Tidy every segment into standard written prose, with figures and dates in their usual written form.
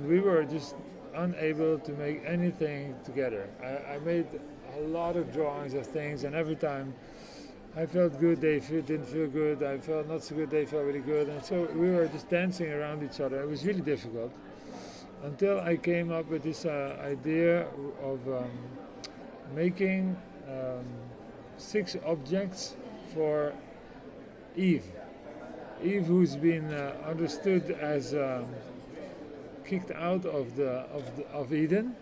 we were just unable to make anything together. I made a lot of drawings of things, and every time I felt good, didn't feel good. I felt not so good, they felt really good. And so we were just dancing around each other. It was really difficult until I came up with this idea of making 6 objects for Eve. Eve, who's been understood as kicked out of Eden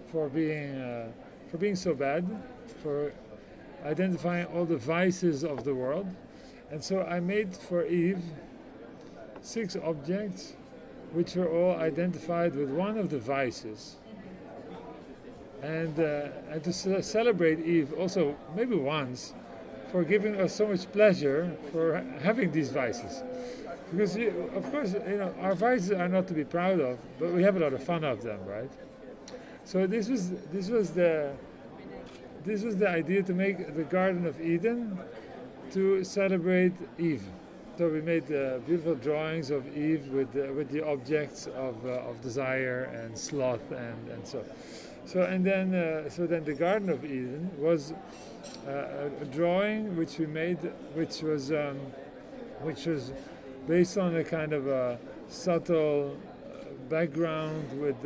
for being so bad, for identifying all the vices of the world. And so I made for Eve 6 objects which were all identified with one of the vices. And to celebrate Eve also, maybe once, for giving us so much pleasure for having these vices. Because, of course, our vices are not to be proud of, but we have a lot of fun of them, right? So this was the idea, to make the Garden of Eden to celebrate Eve. So we made beautiful drawings of Eve with the objects of desire and sloth and so. So then the Garden of Eden was a drawing which we made, which was based on a kind of a subtle background with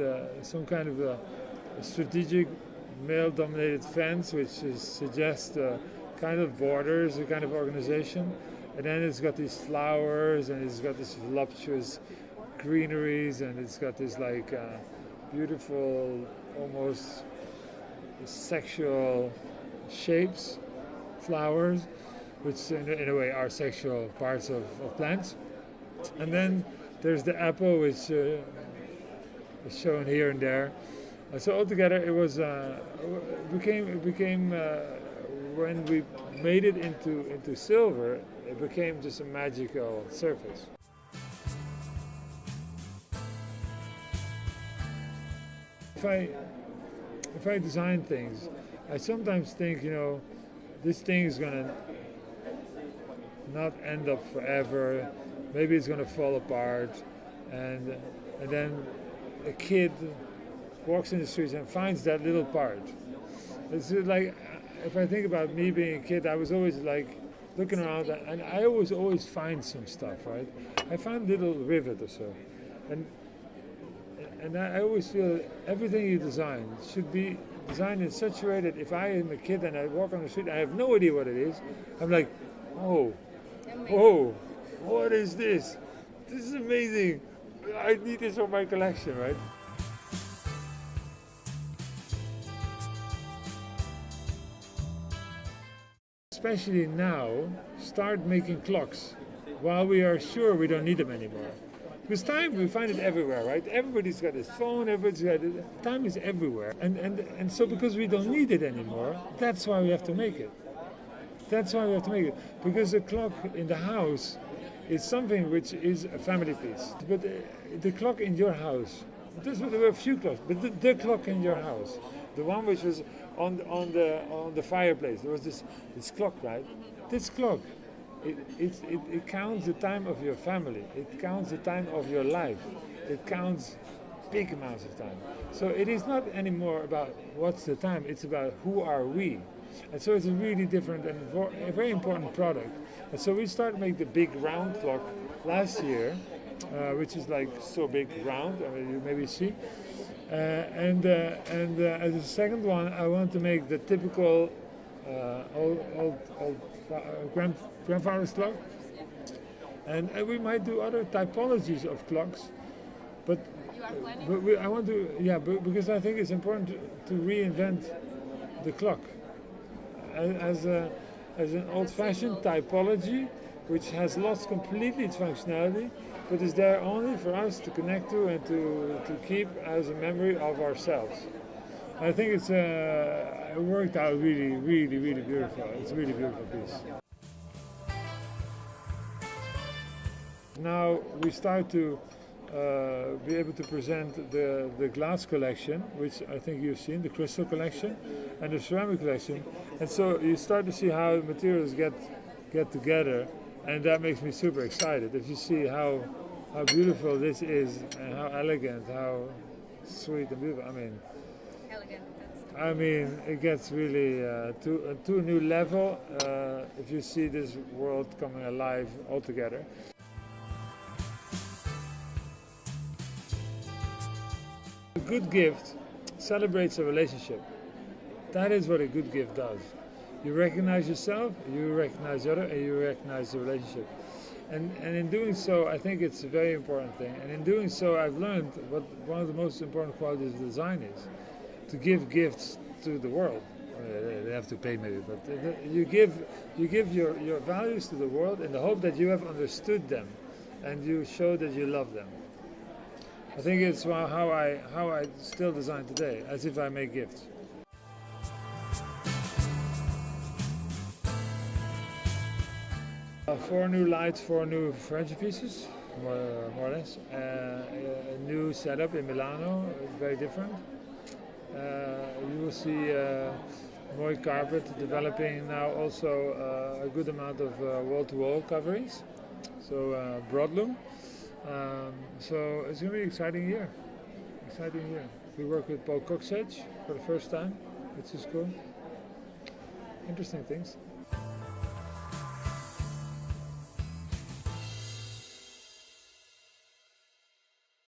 some kind of a strategic male-dominated fence, which suggests kind of borders, a kind of organization. And then it's got these flowers, and it's got this voluptuous greeneries, and it's got this like beautiful, almost sexual shapes, flowers, which in a way are sexual parts of plants. And then there's the apple, which is shown here and there. So altogether, it was became when we made it into silver, it became just a magical surface. If I design things, I sometimes think, this thing is gonna not end up forever. Maybe it's gonna fall apart, and then a kid walks in the streets and finds that little part. It's like, if I think about me being a kid, I was always like looking around, and I always find some stuff, right? I find little rivet or so, and I always feel everything you design should be designed in such a way that if I am a kid and I walk on the street, I have no idea what it is. I'm like, oh, what is this? This is amazing. I need this for my collection, right? Especially now, start making clocks while we are sure we don't need them anymore. Because time, we find it everywhere, right? Everybody's got his phone, everybody's got it. Time is everywhere. And so because we don't need it anymore, that's why we have to make it. That's why we have to make it. Because the clock in the house is something which is a family piece. But the clock in your house, there were a few clocks, but the clock in your house, the one which was on the fireplace, there was this clock, right? This clock, it counts the time of your family. It counts the time of your life. It counts big amounts of time. So it is not anymore about what's the time. It's about who are we. And so it's a really different and a very important product. And so we started making the big round clock last year, which is like so big round. I mean, you maybe see. And as a second one, I want to make the typical old grandfather's clock, and we might do other typologies of clocks, but I want to, because I think it's important to reinvent the clock as an old-fashioned typology, which has lost completely its functionality, but is there only for us to connect to and to keep as a memory of ourselves. I think it worked out really, really, really beautiful. It's a really beautiful piece. Now we start to be able to present the glass collection, which I think you've seen, the crystal collection, and the ceramic collection. And so you start to see how materials get together, and that makes me super excited. If you see how how beautiful this is and how elegant, how sweet and beautiful. Elegant. It gets really to a new level if you see this world coming alive altogether. A good gift celebrates a relationship. That is what a good gift does. You recognize yourself, you recognize the other, and you recognize the relationship. And in doing so, I think it's a very important thing. And in doing so, I've learned what one of the most important qualities of design is: to give gifts to the world. They have to pay maybe, but you give your values to the world in the hope that you have understood them, and you show that you love them. I think it's how I still design today, as if I make gifts. 4 new lights, 4 new furniture pieces, more or less. A new setup in Milano, very different. You will see Moy carpet developing now also a good amount of wall-to-wall coverings, so broadloom. So it's going to be an exciting year. Exciting year. We work with Paul Coxedge for the first time, which is cool. Interesting things.